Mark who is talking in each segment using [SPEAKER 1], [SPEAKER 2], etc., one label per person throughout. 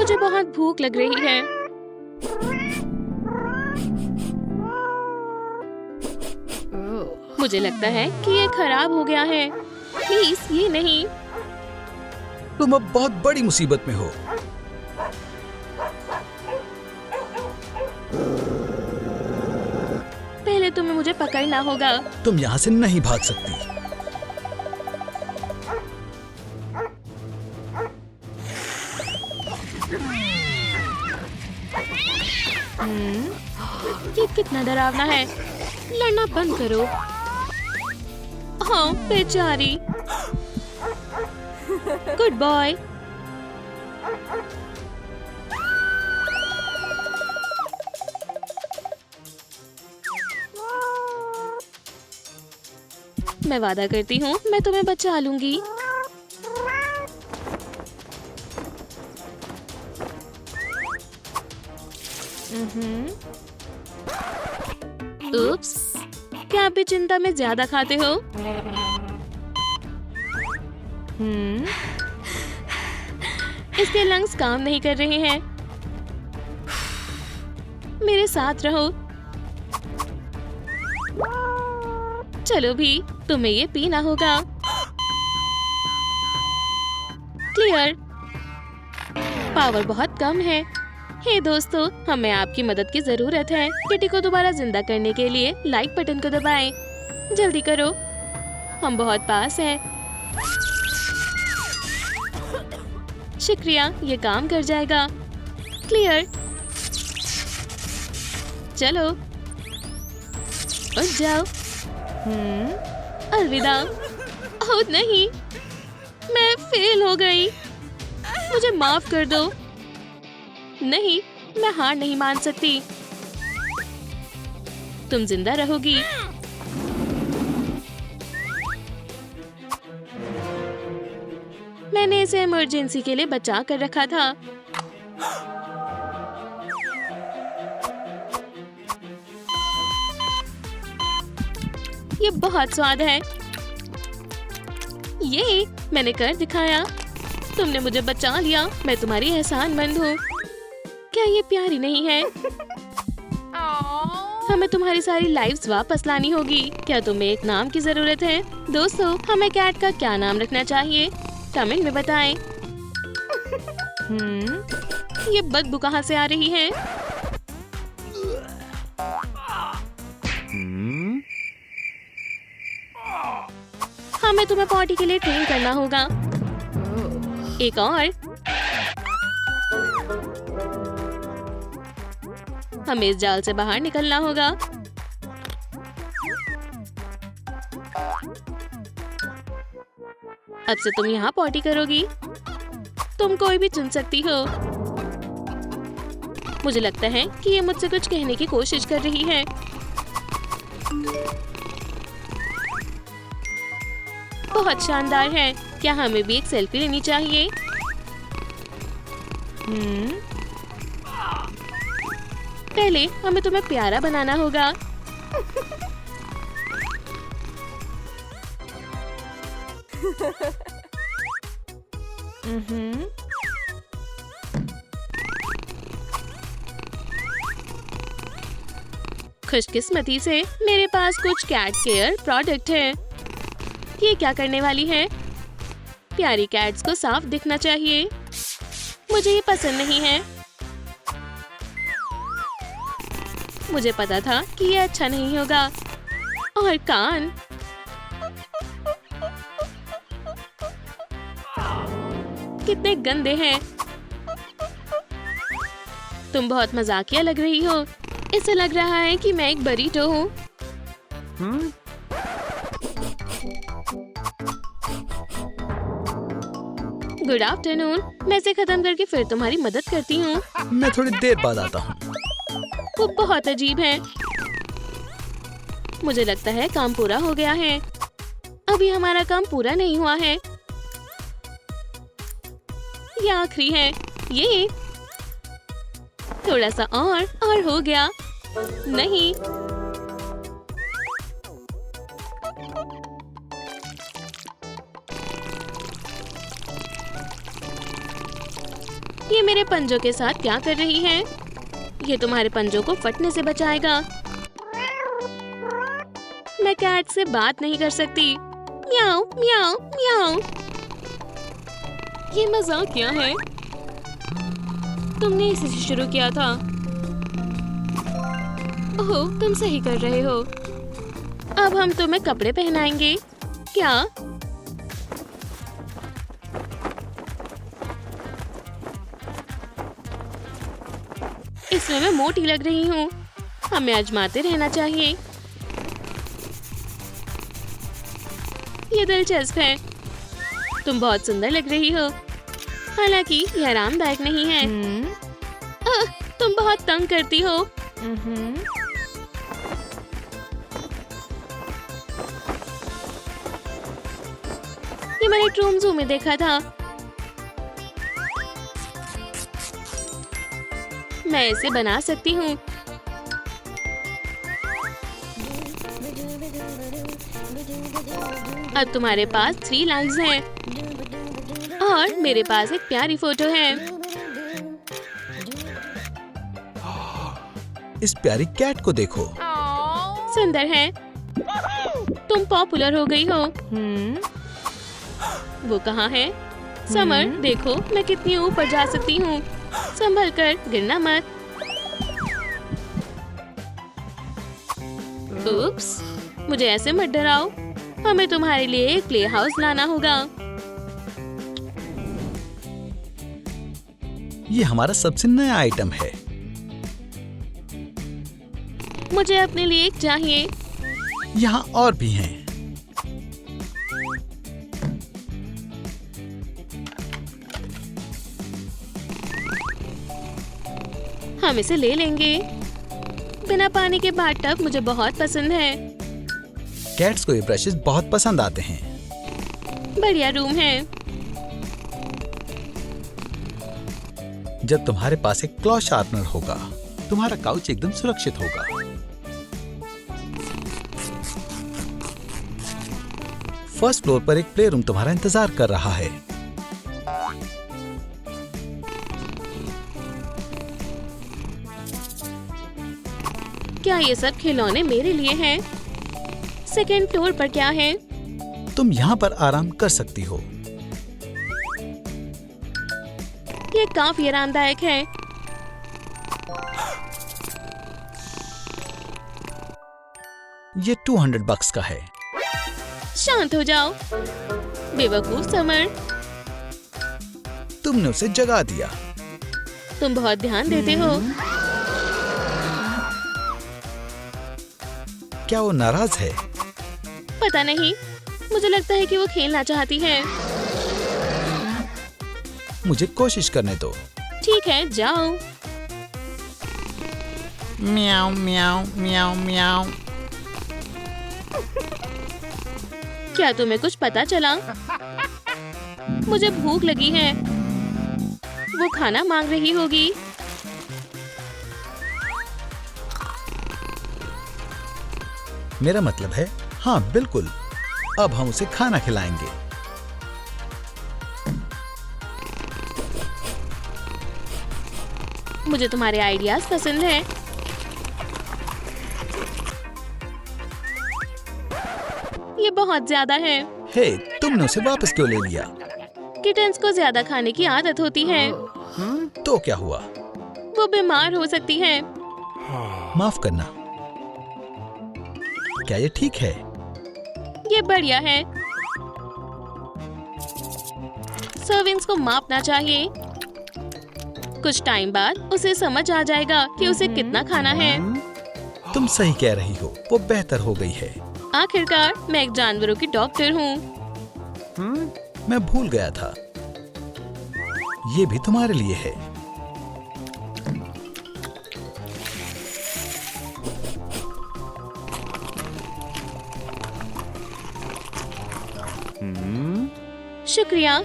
[SPEAKER 1] मुझे बहुत भूख लग रही है। मुझे लगता है कि ये खराब हो गया है। प्लीज ये नहीं।
[SPEAKER 2] तुम अब बहुत बड़ी मुसीबत में हो।
[SPEAKER 1] पहले तुम्हें मुझे पकड़ना होगा।
[SPEAKER 2] तुम यहाँ से नहीं भाग सकती।
[SPEAKER 1] ये कितना डरावना है। लड़ना बंद करो। हाँ बेचारी। Good boy. मैं वादा करती हूँ मैं तुम्हें बचा लूंगी। उप्स, क्या आप भी चिंता में ज्यादा खाते हो? इसके लंग्स काम नहीं कर रहे हैं। मेरे साथ रहो। चलो भी, तुम्हें ये पीना होगा। क्लियर। पावर बहुत कम है। हे दोस्तों, हमें आपकी मदद की जरूरत है। किटी को दोबारा जिंदा करने के लिए लाइक बटन को दबाएं। जल्दी करो, हम बहुत पास हैं। शुक्रिया, ये काम कर जाएगा। क्लियर। चलो उठ जाओ। अलविदा। ओह नहीं, मैं फेल हो गई। मुझे माफ कर दो। नहीं, मैं हार नहीं मान सकती। तुम जिंदा रहोगी। मैंने इसे इमरजेंसी के लिए बचा कर रखा था। ये बहुत स्वाद है। ये मैंने कर दिखाया। तुमने मुझे बचा लिया। मैं तुम्हारी एहसानमंद हूँ। क्या ये प्यारी नहीं है? हमें तुम्हारी सारी लाइव्स वापस लानी होगी। क्या तुम्हें एक नाम की जरूरत है? दोस्तों, हमें कैट का क्या नाम रखना चाहिए? कमेंट में बताएं। ये बदबू कहाँ से आ रही है? हमें तुम्हें पॉटी के लिए ट्रेन करना होगा। एक और। हमें इस जाल से बाहर निकलना होगा। अब से तुम यहाँ पॉटी करोगी। तुम कोई भी चुन सकती हो। मुझे लगता है कि ये मुझसे कुछ कहने की कोशिश कर रही है। बहुत शानदार है। क्या हमें भी एक सेल्फी लेनी चाहिए? पहले हमें तुम्हें प्यारा बनाना होगा। खुशकिस्मती से मेरे पास कुछ कैट केयर प्रोडक्ट है। ये क्या करने वाली है? प्यारी कैट्स को साफ दिखना चाहिए। मुझे ये पसंद नहीं है। मुझे पता था कि ये अच्छा नहीं होगा। और कान, कितने गंदे हैं। तुम बहुत मजाकिया लग रही हो। इससे लग रहा है कि मैं एक बरीटो हूँ। Good afternoon. मैं इसे खत्म करके फिर तुम्हारी मदद करती हूँ।
[SPEAKER 2] मैं थोड़ी देर बाद आता हूँ।
[SPEAKER 1] वो बहुत अजीब है। मुझे लगता है काम पूरा हो गया है। अभी हमारा काम पूरा नहीं हुआ है। ये आखिरी है। ये थोड़ा सा और हो गया। नहीं, ये मेरे पंजों के साथ क्या कर रही है? ये तुम्हारे पंजों को फटने से बचाएगा। मैं कैट से बात नहीं कर सकती। म्याऊ म्याऊ म्याऊ। ये मजाक क्या है? तुमने इसी से शुरू किया था। ओह, तुम सही कर रहे हो। अब हम तुम्हें कपड़े पहनाएंगे। क्या? इसमें मैं मोटी लग रही हूँ। हमें आजमाते रहना चाहिए। ये दिलचस्प है। तुम बहुत सुंदर लग रही हो। हालांकि यह आरामदायक नहीं है। तुम बहुत तंग करती हो। ये मैंने ट्रूम ज़ू में देखा था। मैं इसे बना सकती हूँ। अब तुम्हारे पास 3 लाइन्स हैं और मेरे पास एक प्यारी फोटो है।
[SPEAKER 2] इस प्यारी कैट को देखो।
[SPEAKER 1] सुंदर है। तुम पॉपुलर हो गई हो। वो कहाँ है? समर, देखो मैं कितनी ऊपर जा सकती हूँ। संभल कर, गिरना मत। उप्स, मुझे ऐसे मत डराओ। हमें तुम्हारे लिए एक प्ले हाउस लाना होगा।
[SPEAKER 2] ये हमारा सबसे नया आइटम है।
[SPEAKER 1] मुझे अपने लिए एक चाहिए।
[SPEAKER 2] यहाँ और भी हैं।
[SPEAKER 1] हम इसे ले लेंगे। बिना पानी के बाथटब मुझे बहुत पसंद है।
[SPEAKER 2] कैट्स को ये ब्रशेस बहुत पसंद आते हैं।
[SPEAKER 1] बढ़िया रूम है।
[SPEAKER 2] जब तुम्हारे पास एक क्लॉ शार्पनर होगा, तुम्हारा काउच एकदम सुरक्षित होगा। फर्स्ट फ्लोर पर एक प्ले रूम तुम्हारा इंतजार कर रहा है।
[SPEAKER 1] क्या ये सब खिलौने मेरे लिए हैं? सेकेंड फ्लोर पर क्या है?
[SPEAKER 2] तुम यहाँ पर आराम कर सकती हो।
[SPEAKER 1] ये काफी आरामदायक है।
[SPEAKER 2] ये $200 का है।
[SPEAKER 1] शांत हो जाओ, बेवकूफ समर।
[SPEAKER 2] तुमने उसे जगा दिया।
[SPEAKER 1] तुम बहुत ध्यान देते हो।
[SPEAKER 2] क्या वो नाराज है?
[SPEAKER 1] पता नहीं, मुझे लगता है कि वो खेलना चाहती है।
[SPEAKER 2] मुझे कोशिश करने दो।
[SPEAKER 1] ठीक है, जाओ।
[SPEAKER 2] म्याऊ म्याऊ म्याऊ म्याऊ।
[SPEAKER 1] क्या तुम्हें कुछ पता चला? मुझे भूख लगी है। वो खाना मांग रही होगी।
[SPEAKER 2] मेरा मतलब है, हाँ बिल्कुल। अब हम उसे खाना खिलाएंगे।
[SPEAKER 1] मुझे तुम्हारे आइडियाज पसंद है। ये बहुत ज्यादा है।
[SPEAKER 2] हे, तुमने उसे वापस क्यों ले लिया?
[SPEAKER 1] किटन्स को ज्यादा खाने की आदत होती है।
[SPEAKER 2] तो क्या हुआ?
[SPEAKER 1] वो बीमार हो सकती है।
[SPEAKER 2] माफ करना। क्या ये ठीक है?
[SPEAKER 1] ये बढ़िया है। सर्विंग्स को मापना चाहिए। कुछ टाइम बाद उसे समझ आ जाएगा कि उसे कितना खाना है।
[SPEAKER 2] तुम सही कह रही हो, वो बेहतर हो गई है।
[SPEAKER 1] आखिरकार मैं एक जानवरों की डॉक्टर हूँ।
[SPEAKER 2] मैं भूल गया था। ये भी तुम्हारे लिए है।
[SPEAKER 1] शुक्रिया।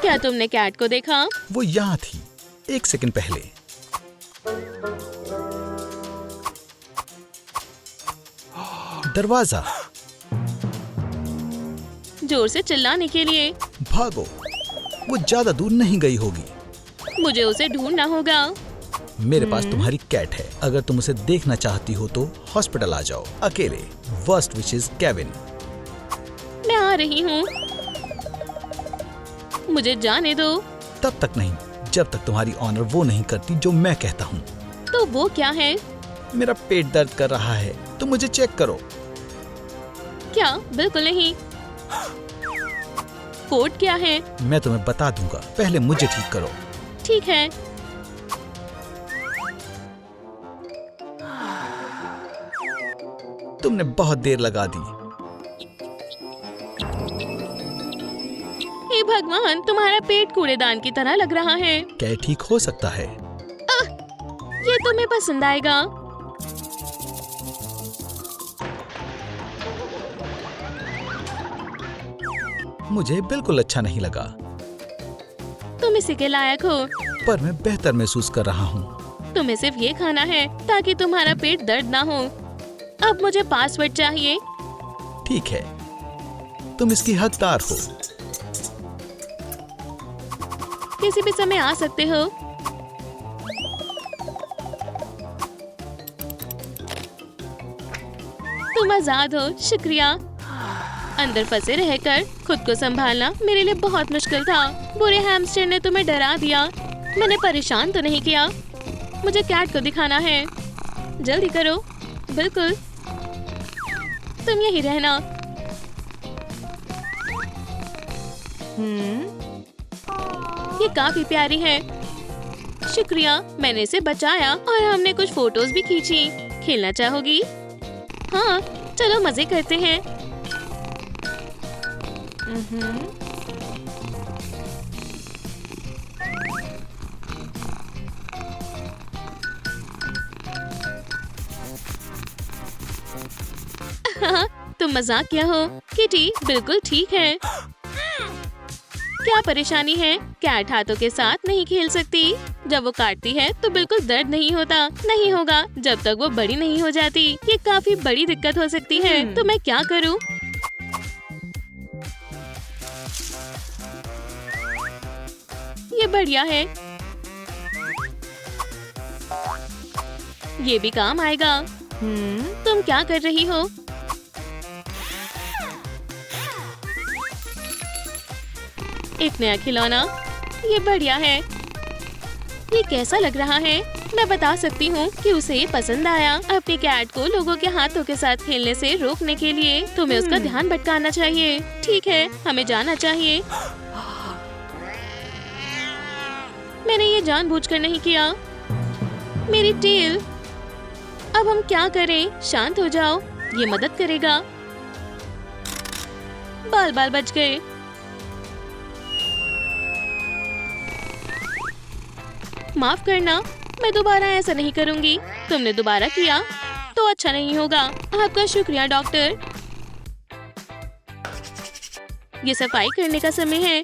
[SPEAKER 1] क्या तुमने कैट को देखा?
[SPEAKER 2] वो यहाँ थी 1 सेकंड पहले। दरवाजा।
[SPEAKER 1] जोर से चिल्लाने के लिए।
[SPEAKER 2] भागो, वो ज्यादा दूर नहीं गई होगी।
[SPEAKER 1] मुझे उसे ढूंढना होगा।
[SPEAKER 2] मेरे पास तुम्हारी कैट है। अगर तुम उसे देखना चाहती हो तो हॉस्पिटल आ जाओ अकेले। Worst wishes Kevin.
[SPEAKER 1] मैं आ रही हूँ, मुझे जाने दो।
[SPEAKER 2] तब तक नहीं जब तक तुम्हारी ऑनर वो नहीं करती जो मैं कहता हूँ।
[SPEAKER 1] तो वो क्या है?
[SPEAKER 2] मेरा पेट दर्द कर रहा है, तुम मुझे चेक करो।
[SPEAKER 1] क्या? बिल्कुल नहीं। कोड क्या है?
[SPEAKER 2] मैं तुम्हें बता दूंगा, पहले मुझे ठीक करो।
[SPEAKER 1] ठीक है।
[SPEAKER 2] तुमने बहुत देर लगा दी।
[SPEAKER 1] हे भगवान, तुम्हारा पेट कूड़ेदान की तरह लग रहा है।
[SPEAKER 2] क्या ठीक हो सकता है?
[SPEAKER 1] ये तुम्हें पसंद आएगा।
[SPEAKER 2] मुझे बिल्कुल अच्छा नहीं लगा।
[SPEAKER 1] तुम इसी के लायक हो।
[SPEAKER 2] पर मैं बेहतर महसूस कर रहा हूँ।
[SPEAKER 1] तुम्हें सिर्फ ये खाना है ताकि तुम्हारा पेट दर्द ना हो। अब मुझे पासवर्ड चाहिए।
[SPEAKER 2] ठीक है, तुम इसकी हकदार हो।
[SPEAKER 1] किसी भी समय आ सकते हो। तुम आजाद हो। शुक्रिया। अंदर फंसे रहकर खुद को संभालना मेरे लिए बहुत मुश्किल था। बुरे हैमस्टर ने तुम्हें डरा दिया। मैंने परेशान तो नहीं किया। मुझे कैट को दिखाना है। जल्दी करो। बिल्कुल, तुम यही रहना। ये काफी प्यारी है। शुक्रिया, मैंने इसे बचाया और हमने कुछ फोटोज भी खींची। खेलना चाहोगी? हाँ, चलो मजे करते हैं। तुम मजाक किया हो। किटी बिल्कुल ठीक है। क्या परेशानी है? कैट हाथों के साथ नहीं खेल सकती। जब वो काटती है तो बिल्कुल दर्द नहीं होता। नहीं होगा जब तक वो बड़ी नहीं हो जाती। ये काफी बड़ी दिक्कत हो सकती है। तो मैं क्या करूं? ये बढ़िया है। ये भी काम आएगा। तुम क्या कर रही हो? एक नया खिलौना। ये बढ़िया है। ये कैसा लग रहा है? मैं बता सकती हूँ कि उसे ये पसंद आया। अपनी कैट को लोगों के हाथों के साथ खेलने से रोकने के लिए तुम्हें उसका ध्यान भटकाना चाहिए। ठीक है, हमें जाना चाहिए। मैंने ये जानबूझकर नहीं किया। मेरी टेल। अब हम क्या करें? शांत हो जाओ, ये मदद करेगा। बाल बाल बच गए। माफ करना, मैं दोबारा ऐसा नहीं करूंगी। तुमने दोबारा किया तो अच्छा नहीं होगा। आपका शुक्रिया डॉक्टर। ये सफाई करने का समय है।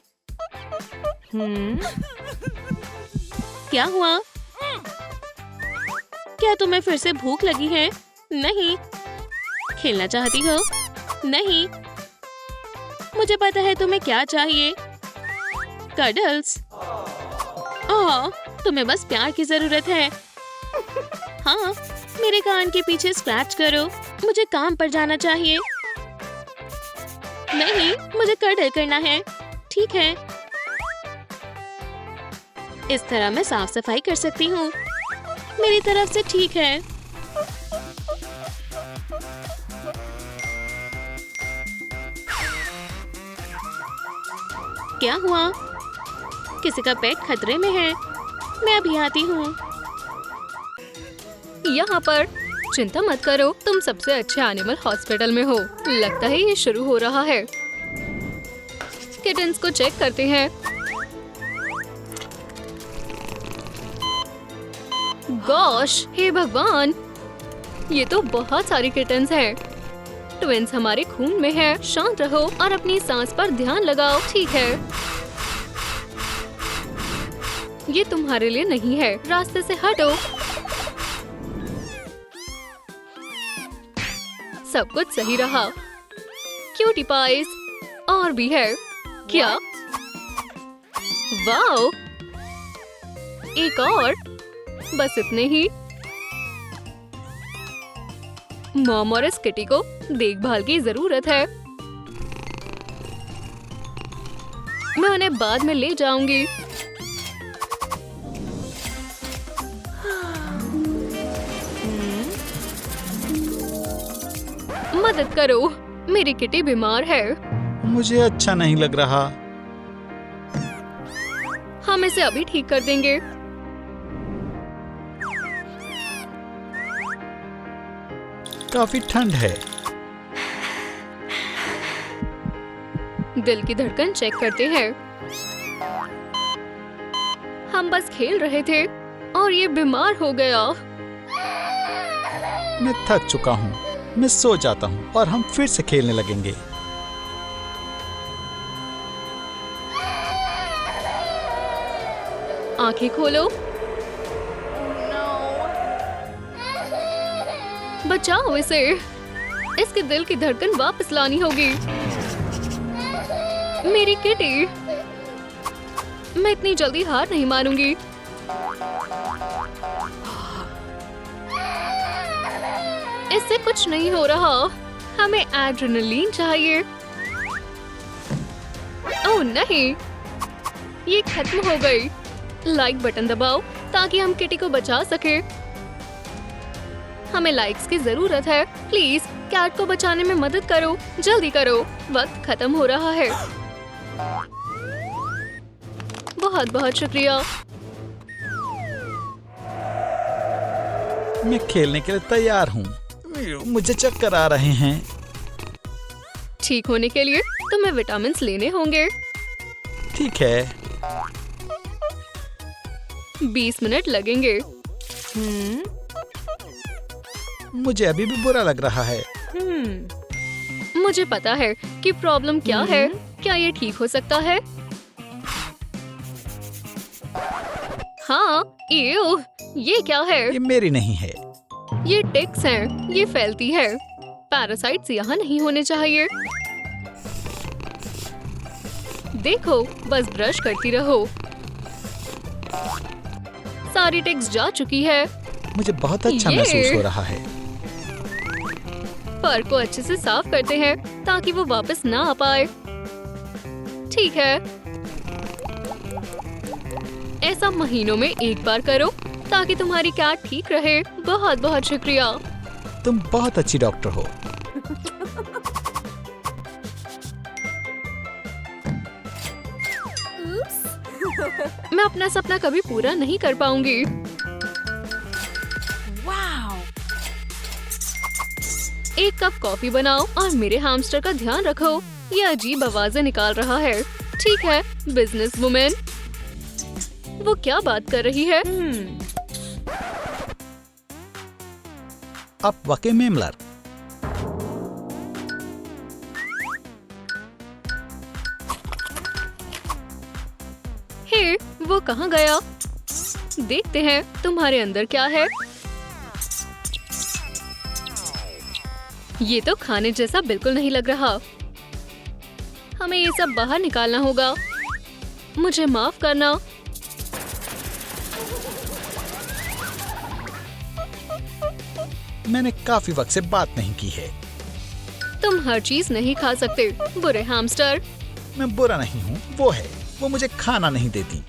[SPEAKER 1] क्या हुआ? क्या तुम्हें फिर से भूख लगी है? नहीं। खेलना चाहती हो? नहीं। मुझे पता है तुम्हें क्या चाहिए। कडल्स। ओह, तुम्हें बस प्यार की जरूरत है। हाँ, मेरे कान के पीछे स्क्रैच करो। मुझे काम पर जाना चाहिए। नहीं, मुझे कडल करना है। ठीक है, इस तरह मैं साफ सफाई कर सकती हूँ। मेरी तरफ से ठीक है। क्या हुआ? किसी का पेट खतरे में है। मैं अभी आती हूँ।
[SPEAKER 3] यहाँ पर चिंता मत करो, तुम सबसे अच्छे एनिमल हॉस्पिटल में हो। लगता है ये शुरू हो रहा है। किटन्स को चेक करते हैं। गॉश, हे भगवान, ये तो बहुत सारी किटन्स हैं। ट्विंस हमारे खून में है। शांत रहो और अपनी सांस पर ध्यान लगाओ। ठीक है, ये तुम्हारे लिए नहीं है। रास्ते से हटो। सब कुछ सही रहा। क्यूटी पाइस और भी है क्या? वाओ, एक और, बस इतने ही। मॉम और इस किटी को देखभाल की जरूरत है। मैं उन्हें बाद में ले जाऊंगी। मदद करो, मेरी किटी बीमार है।
[SPEAKER 2] मुझे अच्छा नहीं लग रहा।
[SPEAKER 3] हम इसे अभी ठीक कर देंगे।
[SPEAKER 2] काफी ठंड है।
[SPEAKER 3] दिल की धड़कन चेक करते हैं। हम बस खेल रहे थे और ये बीमार हो गया।
[SPEAKER 2] मैं थक चुका हूँ। मैं सो जाता हूँ और हम फिर से खेलने लगेंगे।
[SPEAKER 3] आंखें खोलो। बचाओ इसे। इसके दिल की धड़कन वापस लानी होगी। मेरी किटी, मैं इतनी जल्दी हार नहीं मानूंगी। इससे कुछ नहीं हो रहा। हमें एड्रेनलिन चाहिए। ओह नहीं, ये खत्म हो गई। लाइक बटन दबाओ ताकि हम किटी को बचा सके। हमें लाइक्स की जरूरत है। प्लीज कैट को बचाने में मदद करो। जल्दी करो, वक्त खत्म हो रहा है। बहुत बहुत शुक्रिया।
[SPEAKER 2] मैं खेलने के लिए तैयार हूँ। मुझे चक्कर आ रहे हैं।
[SPEAKER 3] ठीक होने के लिए तुम्हें विटामिन लेने होंगे।
[SPEAKER 2] ठीक है।
[SPEAKER 3] 20 मिनट लगेंगे।
[SPEAKER 2] मुझे अभी भी बुरा लग रहा है।
[SPEAKER 3] मुझे पता है कि प्रॉब्लम क्या है। क्या ये ठीक हो सकता है? हाँ, ये क्या है?
[SPEAKER 2] ये मेरी नहीं है।
[SPEAKER 3] ये टिक्स हैं। ये फैलती है। पैरासाइट्स यहाँ नहीं होने चाहिए। देखो, बस ब्रश करती रहो। सारी टिक्स जा चुकी है।
[SPEAKER 2] मुझे बहुत अच्छा महसूस हो रहा है।
[SPEAKER 3] फर को अच्छे से साफ करते हैं ताकि वो वापस ना आ पाए। ठीक है, ऐसा महीनों में एक बार करो ताकि तुम्हारी कैट ठीक रहे। बहुत बहुत शुक्रिया।
[SPEAKER 2] तुम बहुत अच्छी डॉक्टर हो।
[SPEAKER 3] मैं अपना सपना कभी पूरा नहीं कर पाऊंगी। एक कप कॉफी बनाओ और मेरे हैमस्टर का ध्यान रखो। ये अजीब आवाजें निकाल रहा है। ठीक है, बिजनेस वुमेन। वो क्या बात कर रही है?
[SPEAKER 2] आप वाकई मेमलर।
[SPEAKER 3] हे, वो कहाँ गया? देखते हैं तुम्हारे अंदर क्या है। ये तो खाने जैसा बिल्कुल नहीं लग रहा। हमें ये सब बाहर निकालना होगा। मुझे माफ करना।
[SPEAKER 2] मैंने काफी वक्त से बात नहीं की है।
[SPEAKER 3] तुम हर चीज नहीं खा सकते, बुरे हैमस्टर।
[SPEAKER 2] मैं बुरा नहीं हूँ, वो है। वो मुझे खाना नहीं देती।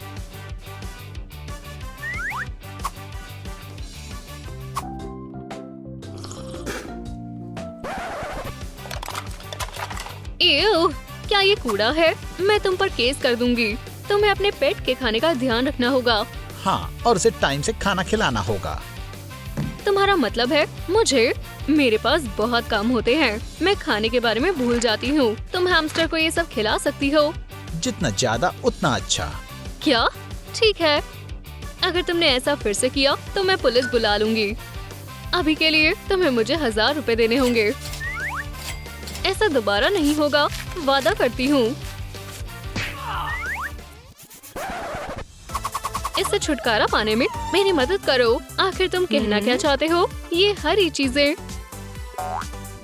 [SPEAKER 3] एव, क्या ये कूड़ा है? मैं तुम पर केस कर दूंगी। तुम्हें अपने पेट के खाने का ध्यान रखना होगा।
[SPEAKER 2] हाँ, और उसे टाइम से खाना खिलाना होगा।
[SPEAKER 3] तुम्हारा मतलब है मुझे? मेरे पास बहुत काम होते हैं। मैं खाने के बारे में भूल जाती हूँ। तुम हैमस्टर को ये सब खिला सकती हो।
[SPEAKER 2] जितना ज्यादा उतना अच्छा।
[SPEAKER 3] क्या? ठीक है, अगर तुमने ऐसा फिर से किया तो मैं पुलिस बुला लूंगी। अभी के लिए तुम्हें मुझे 1000 रुपए देने होंगे। ऐसा दोबारा नहीं होगा, वादा करती हूँ। इससे छुटकारा पाने में मेरी मदद करो। आखिर तुम कहना क्या चाहते हो? ये हरी चीजें।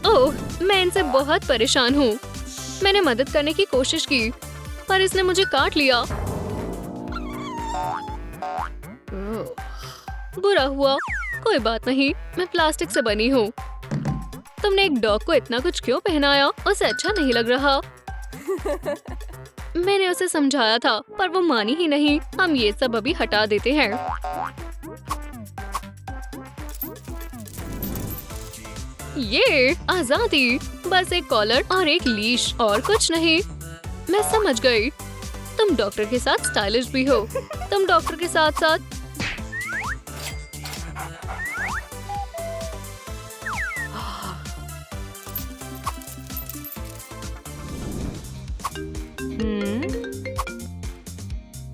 [SPEAKER 3] ओह, मैं इनसे बहुत परेशान हूँ। मैंने मदद करने की कोशिश की पर इसने मुझे काट लिया। बुरा हुआ, कोई बात नहीं, मैं प्लास्टिक से बनी हूँ। तुमने एक डॉग को इतना कुछ क्यों पहनाया? उसे अच्छा नहीं लग रहा। मैंने उसे समझाया था पर वो मानी ही नहीं। हम ये सब अभी हटा देते हैं। ये आजादी, बस एक कॉलर और एक लीश और कुछ नहीं। मैं समझ गई। तुम डॉक्टर के साथ स्टाइलिश भी हो। तुम डॉक्टर के साथ साथ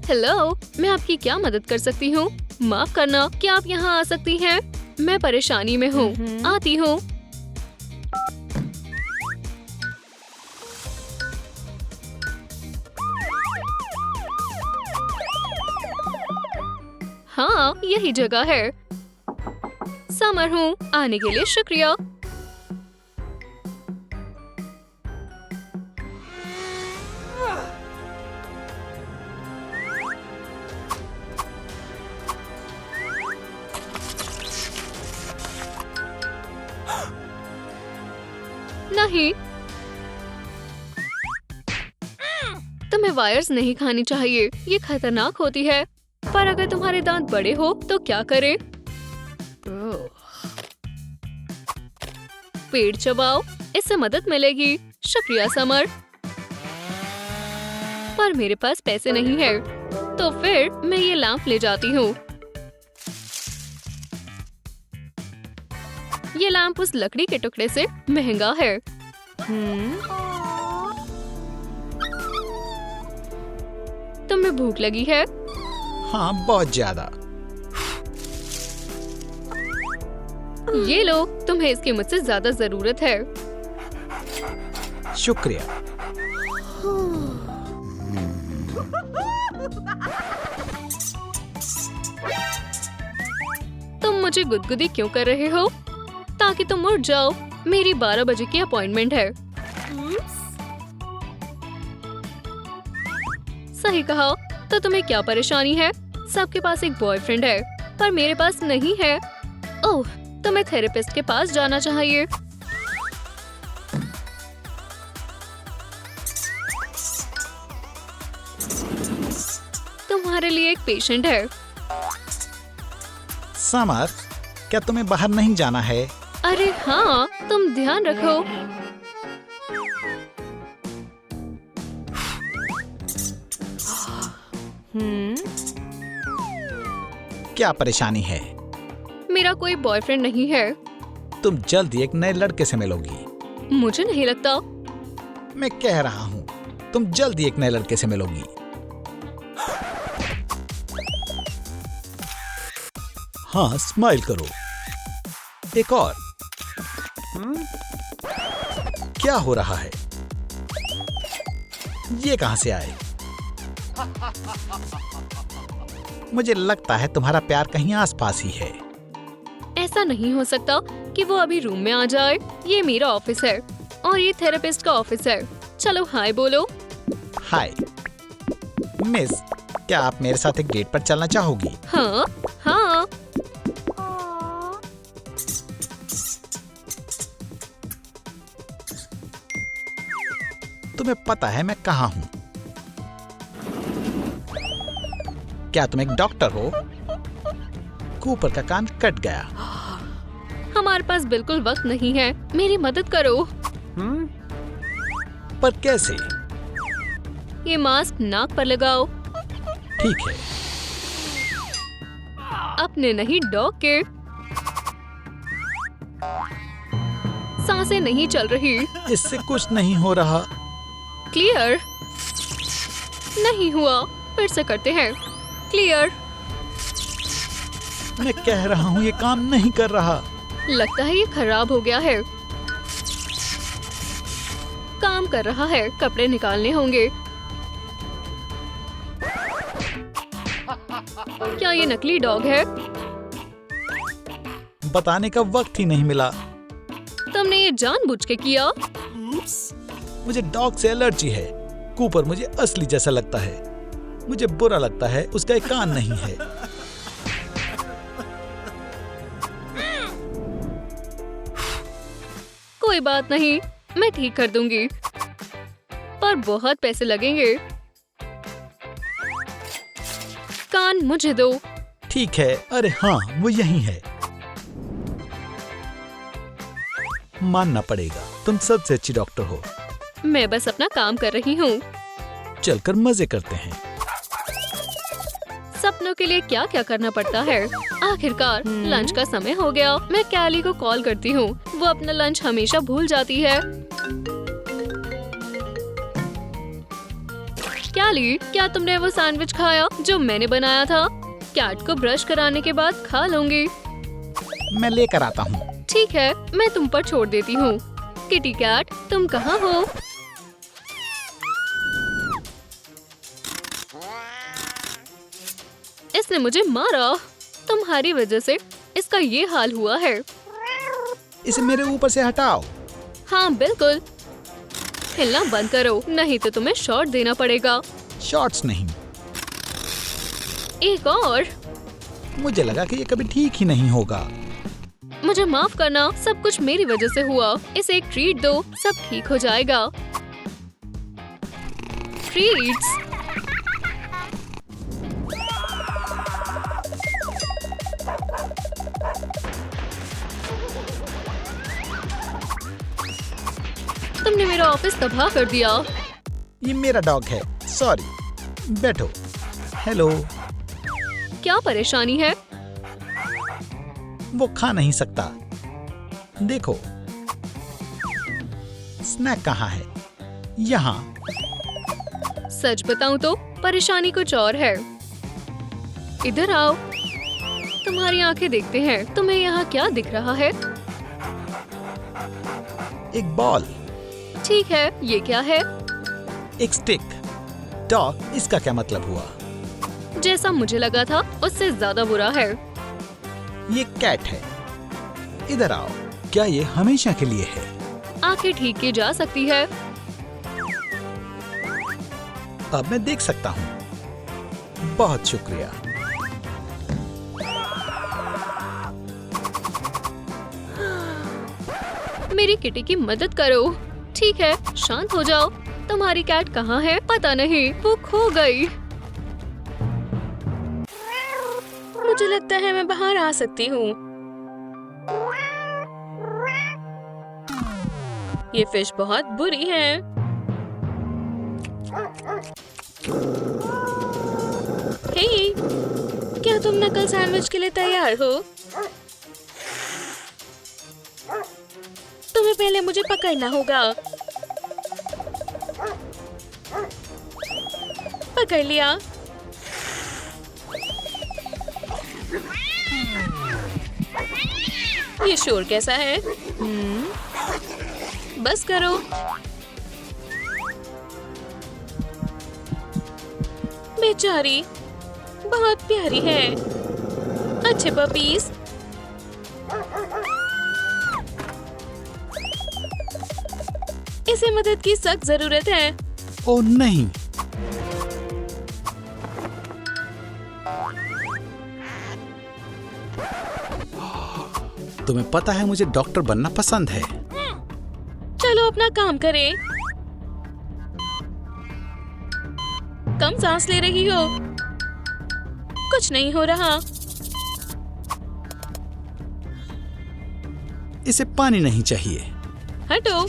[SPEAKER 3] हेलो, मैं आपकी क्या मदद कर सकती हूँ? माफ करना, क्या आप यहाँ आ सकती हैं? मैं परेशानी में हूँ। आती हूँ। हाँ, यही जगह है। समर हूँ, आने के लिए शुक्रिया। नहीं, तुम्हें वायर्स नहीं खानी चाहिए, ये खतरनाक होती है। पर अगर तुम्हारे दांत बड़े हो तो क्या करें? पेड़ चबाओ, इससे मदद मिलेगी। शुक्रिया समर। पर मेरे पास पैसे नहीं है, तो फिर मैं ये लैंप ले जाती हूँ। ये लैंप उस लकड़ी के टुकड़े से महंगा है। तुम्हें भूख लगी है?
[SPEAKER 2] हाँ, बहुत ज्यादा।
[SPEAKER 3] ये लो, तुम्हें इसकी मुझसे ज्यादा जरूरत है।
[SPEAKER 2] शुक्रिया।
[SPEAKER 3] तुम मुझे गुदगुदी क्यों कर रहे हो? ताकि तुम उठ जाओ। मेरी 12 बजे की अपॉइंटमेंट है। सही कहा। तो तुम्हें क्या परेशानी है? सबके पास एक बॉयफ्रेंड है, पर मेरे पास नहीं है। ओह, तुम्हें थेरेपिस्ट के पास जाना चाहिए। तुम्हारे लिए एक पेशेंट है।
[SPEAKER 2] समर, क्या तुम्हें बाहर नहीं जाना है?
[SPEAKER 3] अरे हाँ, तुम ध्यान रखो।
[SPEAKER 2] क्या परेशानी है?
[SPEAKER 3] मेरा कोई बॉयफ्रेंड नहीं है।
[SPEAKER 2] तुम जल्द ही एक नए लड़के से मिलोगी।
[SPEAKER 3] मुझे नहीं लगता।
[SPEAKER 2] मैं कह रहा हूँ, तुम जल्द ही एक नए लड़के से मिलोगी। हाँ, स्माइल करो। एक और। क्या हो रहा है? ये कहां से आए? मुझे लगता है तुम्हारा प्यार कहीं आसपास ही है।
[SPEAKER 3] ऐसा नहीं हो सकता कि वो अभी रूम में आ जाए। ये मेरा ऑफिस है और ये थेरेपिस्ट का ऑफिस है। चलो हाय बोलो।
[SPEAKER 2] हाय मिस, क्या आप मेरे साथ एक डेट पर चलना चाहोगी?
[SPEAKER 3] हाँ हाँ।
[SPEAKER 2] तुम्हें पता है मैं कहाँ हूँ? क्या तुम एक डॉक्टर हो? कूपर का कान कट गया।
[SPEAKER 3] हमारे पास बिल्कुल वक्त नहीं है, मेरी मदद करो।
[SPEAKER 2] पर कैसे?
[SPEAKER 3] ये मास्क नाक पर लगाओ।
[SPEAKER 2] ठीक है।
[SPEAKER 3] अपने नहीं, डॉग के। सांसें नहीं चल रही।
[SPEAKER 2] इससे कुछ नहीं हो रहा।
[SPEAKER 3] क्लियर? नहीं हुआ, फिर से करते हैं। क्लियर?
[SPEAKER 2] मैं कह रहा हूँ ये काम नहीं कर रहा।
[SPEAKER 3] लगता है ये खराब हो गया है। काम कर रहा है, कपड़े निकालने होंगे। क्या ये नकली डॉग है?
[SPEAKER 2] बताने का वक्त ही नहीं मिला।
[SPEAKER 3] तुमने ये जानबूझ के किया?
[SPEAKER 2] मुझे डॉग से एलर्जी है। कूपर मुझे असली जैसा लगता है। मुझे बुरा लगता है उसका एक कान नहीं है।
[SPEAKER 3] कोई बात नहीं, मैं ठीक कर दूंगी, पर बहुत पैसे लगेंगे। कान मुझे दो।
[SPEAKER 2] ठीक है, अरे हाँ वो यही है। मानना पड़ेगा, तुम सबसे अच्छी डॉक्टर हो।
[SPEAKER 3] मैं बस अपना काम कर रही हूँ।
[SPEAKER 2] चलकर मजे करते हैं।
[SPEAKER 3] सपनों के लिए क्या क्या करना पड़ता है। आखिरकार लंच का समय हो गया। मैं कैली को कॉल करती हूँ। वो अपना लंच हमेशा भूल जाती है। कैली, क्या तुमने वो सैंडविच खाया जो मैंने बनाया था? कैट को ब्रश कराने के बाद खा लूंगी।
[SPEAKER 2] मैं लेकर आता हूँ।
[SPEAKER 3] ठीक है, मैं तुम पर छोड़ देती हूँ। किटी कैट, तुम कहाँ हो? इसने मुझे मारा। तुम्हारी वजह से इसका ये हाल हुआ है।
[SPEAKER 2] इसे मेरे ऊपर से हटाओ।
[SPEAKER 3] हाँ बिल्कुल। हिलना बंद करो, नहीं तो तुम्हें शॉट देना पड़ेगा।
[SPEAKER 2] शॉट्स नहीं।
[SPEAKER 3] एक और।
[SPEAKER 2] मुझे लगा कि ये कभी ठीक ही नहीं होगा।
[SPEAKER 3] मुझे माफ करना, सब कुछ मेरी वजह से हुआ। इसे एक ट्रीट दो, सब ठीक हो जाएगा। ट्रीट्स। तुमने मेरा ऑफिस तबाह कर दिया।
[SPEAKER 2] ये मेरा डॉग है, सॉरी। बैठो। हेलो।
[SPEAKER 3] क्या परेशानी है?
[SPEAKER 2] वो खा नहीं सकता। देखो, स्नैक कहाँ है? यहाँ।
[SPEAKER 3] सच बताऊं तो परेशानी कुछ और है। इधर आओ। तुम्हारी आंखें देखते हैं। तुम्हें यहाँ क्या दिख रहा है?
[SPEAKER 2] एक बॉल।
[SPEAKER 3] ठीक है, ये क्या है?
[SPEAKER 2] एक स्टिक। डॉग, इसका क्या मतलब हुआ?
[SPEAKER 3] जैसा मुझे लगा था उससे ज्यादा बुरा है।
[SPEAKER 2] ये कैट है। इधर आओ। क्या ये हमेशा के लिए है?
[SPEAKER 3] आंखें ठीक की जा सकती है।
[SPEAKER 2] अब मैं देख सकता हूँ। बहुत शुक्रिया।
[SPEAKER 3] मेरी किटी की मदद करो। ठीक है, शांत हो जाओ। तुम्हारी कैट कहाँ है? पता नहीं, वो खो गई।
[SPEAKER 1] मुझे लगता है मैं बाहर आ सकती हूँ। ये फिश बहुत बुरी है। हे, क्या तुम नकल सैंडविच के लिए तैयार हो? तुम्हें पहले मुझे पकड़ना होगा। पकड़ लिया। ये शोर कैसा है? बस करो। बेचारी, बहुत प्यारी है। अच्छे पपीज। इसे मदद की सख्त जरूरत है।
[SPEAKER 2] ओ नहीं। तुम्हें पता है मुझे डॉक्टर बनना पसंद है।
[SPEAKER 1] चलो अपना काम करें। कम सांस ले रही हो? कुछ नहीं हो रहा।
[SPEAKER 2] इसे पानी नहीं चाहिए।
[SPEAKER 1] हटो।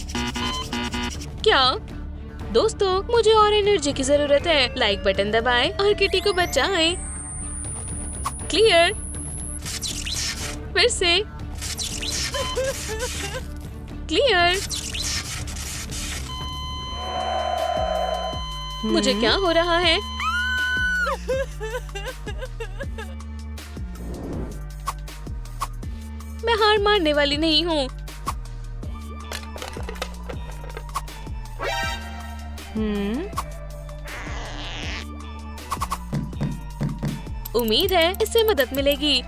[SPEAKER 1] क्या? दोस्तों, मुझे और एनर्जी की जरूरत है। लाइक बटन दबाएं और किटी को बचाएं। क्लियर। फिर से। क्लियर। मुझे क्या हो रहा है? मैं हार मानने वाली नहीं हूँ। उम्मीद है इससे मदद मिलेगी।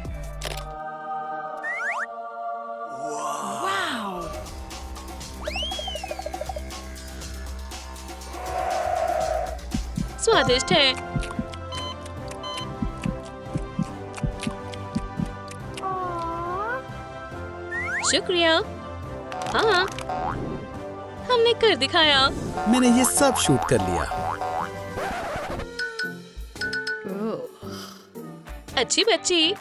[SPEAKER 1] स्वादिष्ट है। शुक्रिया। हाँ, हमने कर दिखाया।
[SPEAKER 2] मैंने ये सब शूट कर लिया।
[SPEAKER 1] अच्छी बच्ची।